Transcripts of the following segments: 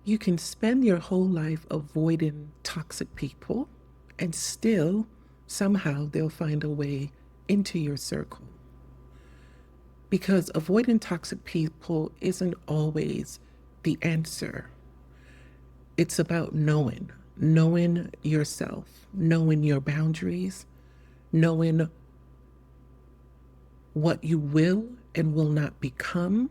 You can spend your whole life avoiding toxic people, and still, somehow, they'll find a way into your circle. Because avoiding toxic people isn't always the answer. It's about knowing yourself, knowing your boundaries, knowing what you will and will not become.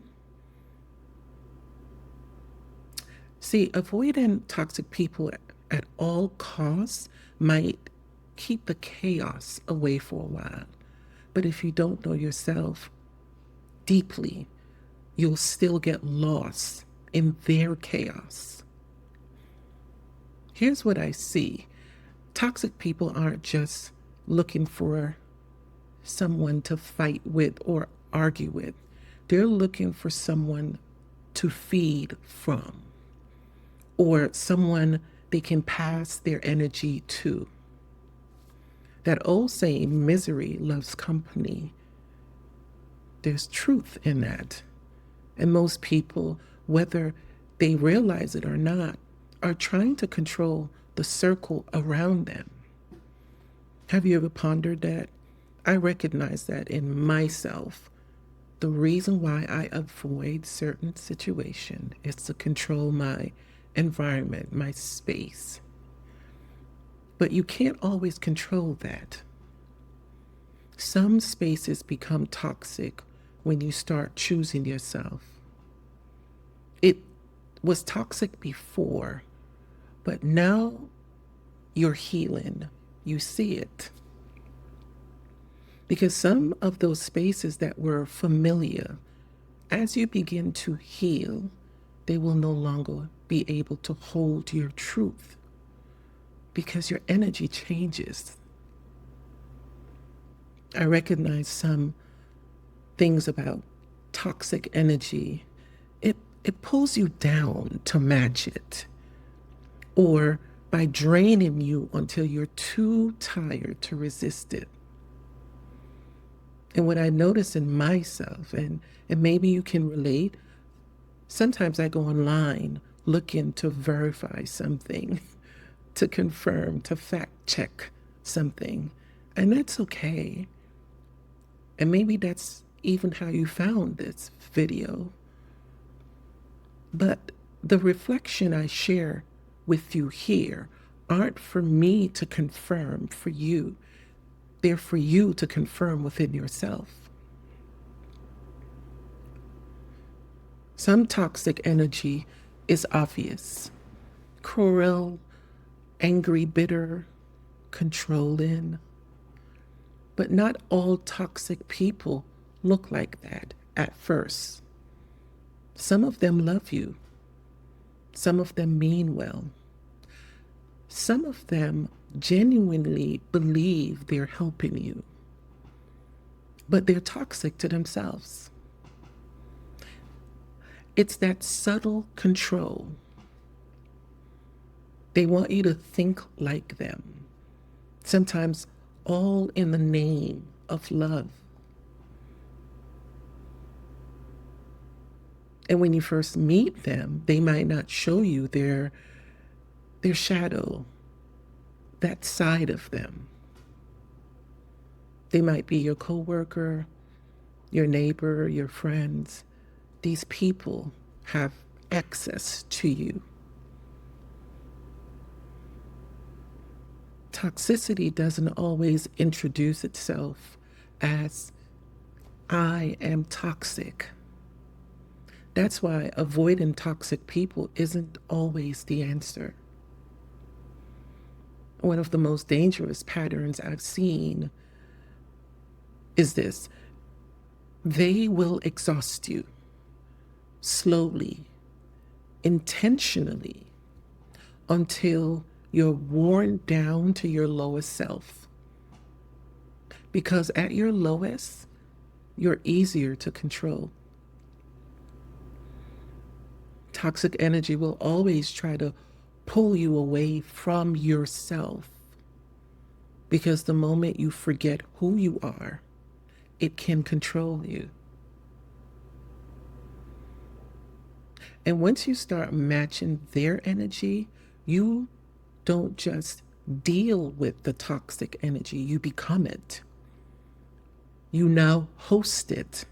See, avoiding toxic people at all costs might keep the chaos away for a while. But if you don't know yourself deeply, you'll still get lost in their chaos. Here's what I see. Toxic people aren't just looking for someone to fight with or argue with. They're looking for someone to feed from, or someone they can pass their energy to. That old saying, misery loves company, there's truth in that. And most people, whether they realize it or not, are trying to control the circle around them. Have you ever pondered that? I recognize that in myself. The reason why I avoid certain situations is to control my environment, my space. But you can't always control that. Some spaces become toxic when you start choosing yourself. It was toxic before, but now you're healing. You see it. Because some of those spaces that were familiar, as you begin to heal, they will no longer be able to hold your truth because your energy changes. I recognize some things about toxic energy. It pulls you down to match it, or by draining you until you're too tired to resist it. And what I notice in myself, and maybe you can relate, sometimes I go online looking to verify something, to confirm, to fact check something, and that's okay. And maybe that's even how you found this video. But the reflection I share with you here aren't for me to confirm for you. They're for you to confirm within yourself. Some toxic energy is obvious. Cruel, angry, bitter, controlling. But not all toxic people look like that at first. Some of them love you. Some of them mean well. Some of them genuinely believe they're helping you, but they're toxic to themselves. It's that subtle control. They want you to think like them, sometimes all in the name of love. And when you first meet them, they might not show you their shadow, that side of them. They might be your coworker, your neighbor, your friends. These people have access to you. Toxicity doesn't always introduce itself as, I am toxic. That's why avoiding toxic people isn't always the answer. One of the most dangerous patterns I've seen is this. They will exhaust you slowly, intentionally, until you're worn down to your lowest self. Because at your lowest, you're easier to control. Toxic energy will always try to pull you away from yourself, because the moment you forget who you are, it can control you. And once you start matching their energy, you don't just deal with the toxic energy, you become it. You now host it,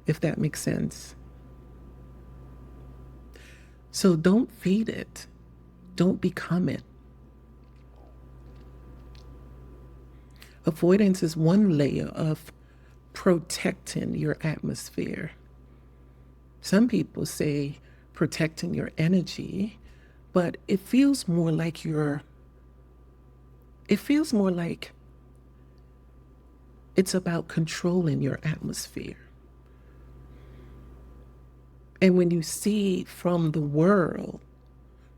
if that makes sense. So don't feed it, don't become it. Avoidance is one layer of protecting your atmosphere. Some people say protecting your energy, but it feels more like it's about controlling your atmosphere. And when you see from the world,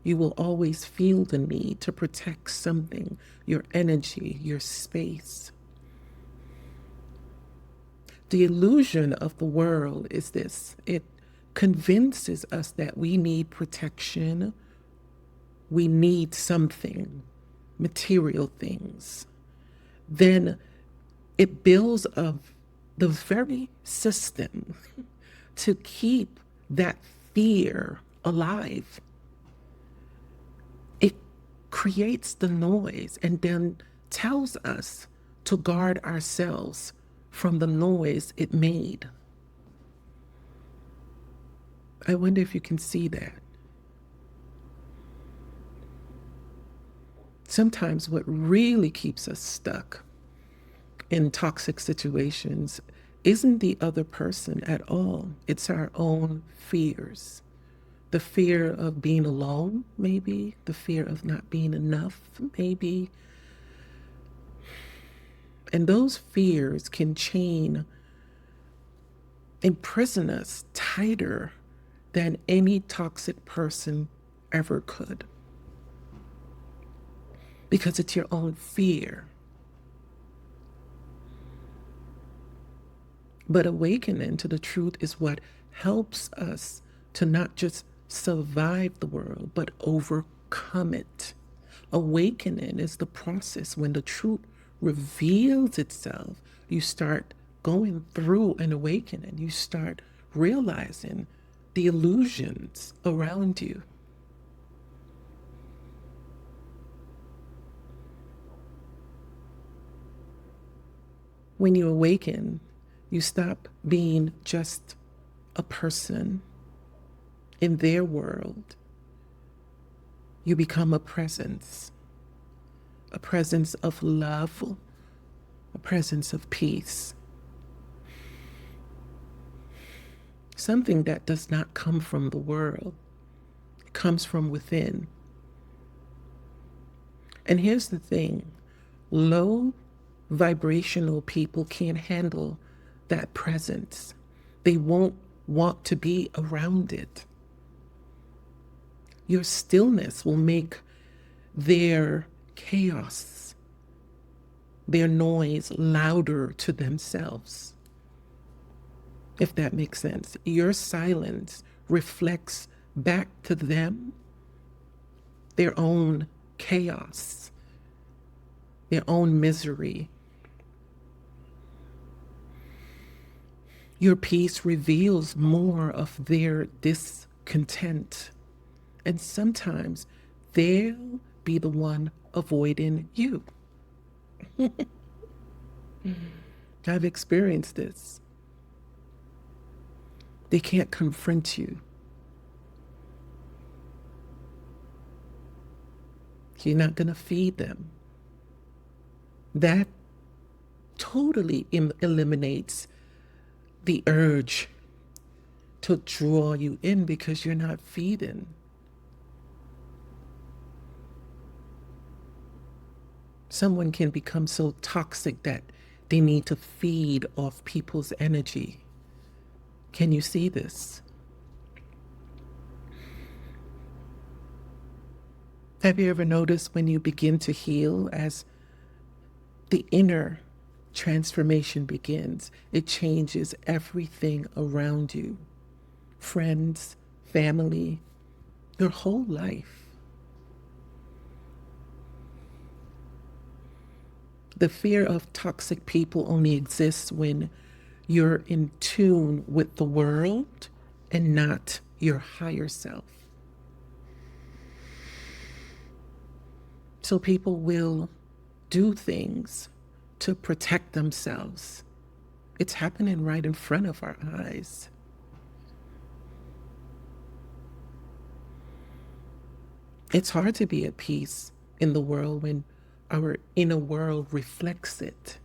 you will always feel the need to protect something, your energy, your space. The illusion of the world is this: it convinces us that we need protection, we need something, material things. Then it builds of the very system to keep that fear alive. It creates the noise and then tells us to guard ourselves from the noise it made. I wonder if you can see that. Sometimes what really keeps us stuck in toxic situations isn't the other person at all. It's our own fears. The fear of being alone, maybe. The fear of not being enough, maybe. And those fears can imprison us tighter than any toxic person ever could. Because it's your own fear. But awakening to the truth is what helps us to not just survive the world, but overcome it. Awakening is the process when the truth reveals itself. You start going through an awakening. You start realizing the illusions around you. When you awaken, you stop being just a person in their world. You become a presence of love, a presence of peace. Something that does not come from the world, it comes from within. And here's the thing: low vibrational people can't handle that presence. They won't want to be around it. Your stillness will make their chaos, their noise louder to themselves, if that makes sense. Your silence reflects back to them their own chaos, their own misery. Your peace reveals more of their discontent. And sometimes they'll be the one avoiding you. I've experienced this. They can't confront you. You're not going to feed them. That totally eliminates the urge to draw you in because you're not feeding. Someone can become so toxic that they need to feed off people's energy. Can you see this? Have you ever noticed when you begin to heal, as the inner transformation begins, it changes everything around you? Friends, family, your whole life. The fear of toxic people only exists when you're in tune with the world and not your higher self. So people will do things to protect themselves. It's happening right in front of our eyes. It's hard to be at peace in the world when our inner world reflects it.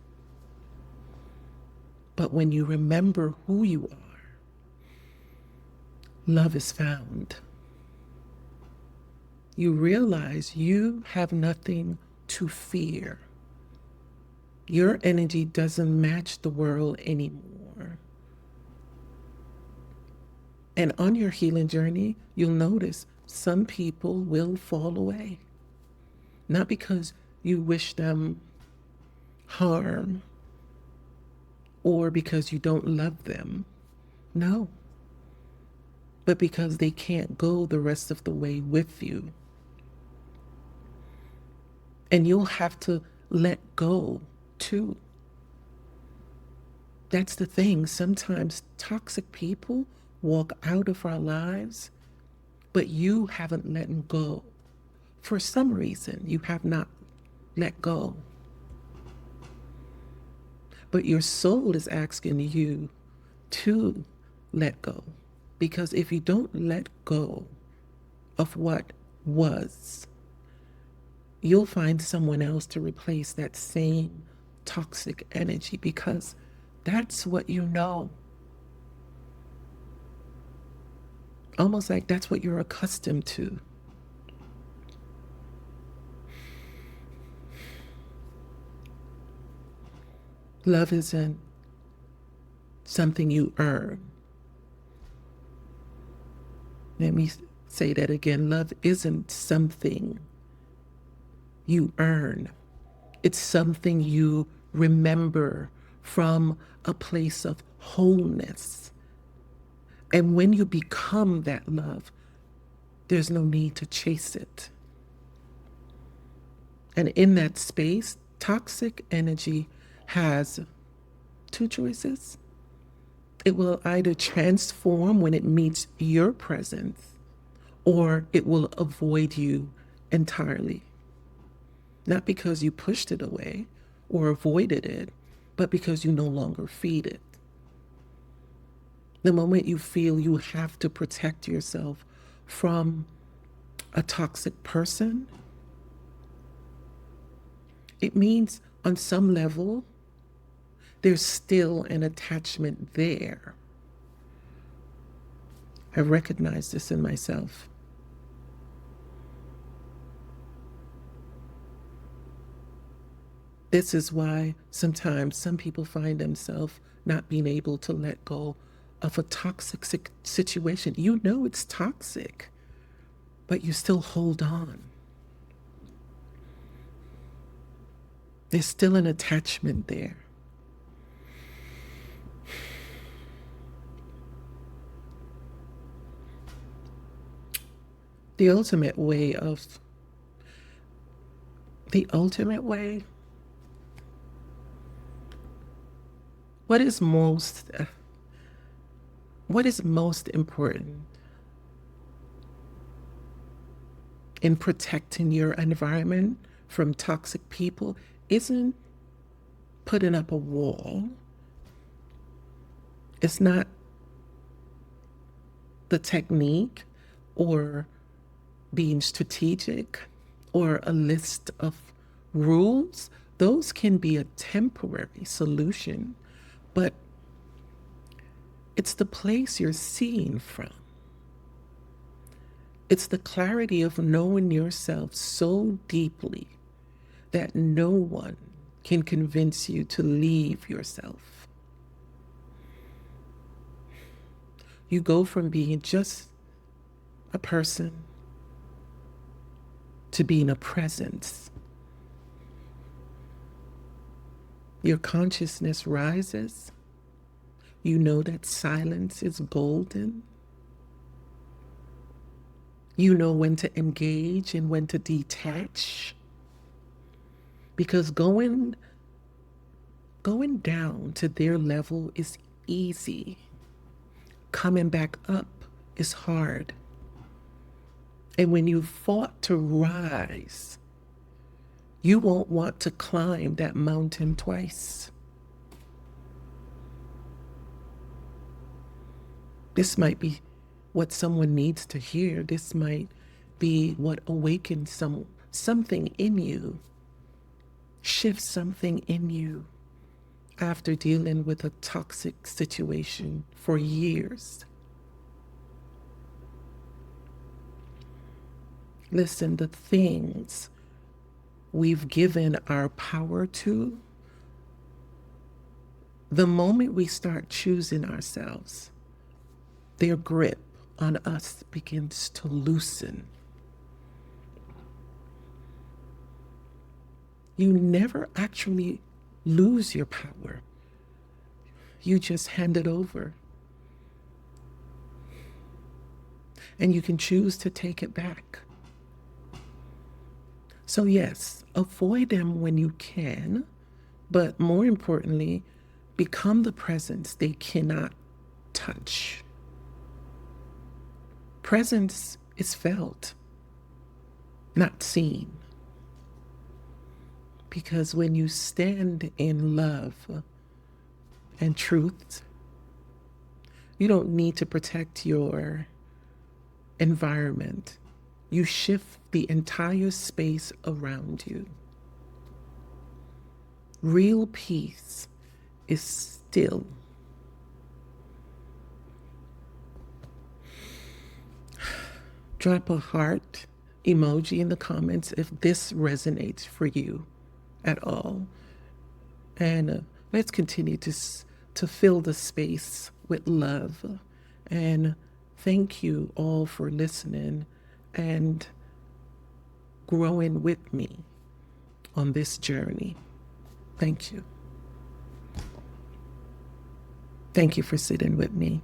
But when you remember who you are, love is found. You realize you have nothing to fear. Your energy doesn't match the world anymore. And on your healing journey, you'll notice some people will fall away. Not because you wish them harm or because you don't love them. No. But because they can't go the rest of the way with you. And you'll have to let go too. That's the thing. Sometimes toxic people walk out of our lives, but you haven't let go. For some reason, you have not let go. But your soul is asking you to let go. Because if you don't let go of what was, you'll find someone else to replace that same toxic energy, because that's what you know. Almost like that's what you're accustomed to. Love isn't something you earn. Let me say that again. Love isn't something you earn. It's something you remember from a place of wholeness. And when you become that love, there's no need to chase it. And in that space, toxic energy has two choices. It will either transform when it meets your presence, or it will avoid you entirely. Not because you pushed it away or avoided it, but because you no longer feed it. The moment you feel you have to protect yourself from a toxic person, it means on some level, there's still an attachment there. I recognize this in myself. This is why sometimes some people find themselves not being able to let go of a toxic situation. You know it's toxic, but you still hold on. There's still an attachment there. The ultimate way, what is most important in protecting your environment from toxic people isn't putting up a wall. It's not the technique or being strategic or a list of rules. Those can be a temporary solution, but it's the place you're seeing from. It's the clarity of knowing yourself so deeply that no one can convince you to leave yourself. You go from being just a person to being a presence. Your consciousness rises. You know that silence is golden. You know when to engage and when to detach. Because going down to their level is easy. Coming back up is hard. And when you fought to rise, you won't want to climb that mountain twice. This might be what someone needs to hear. This might be what awakens something in you, shifts something in you after dealing with a toxic situation for years. Listen, the things we've given our power to, the moment we start choosing ourselves, their grip on us begins to loosen. You never actually lose your power. You just hand it over. And you can choose to take it back. So yes, avoid them when you can, but more importantly, become the presence they cannot touch. Presence is felt, not seen. Because when you stand in love and truth, you don't need to protect your environment. You shift the entire space around you. Real peace is still. Drop a heart emoji in the comments if this resonates for you at all. And let's continue to fill the space with love. And thank you all for listening and growing with me on this journey. Thank you. Thank you for sitting with me.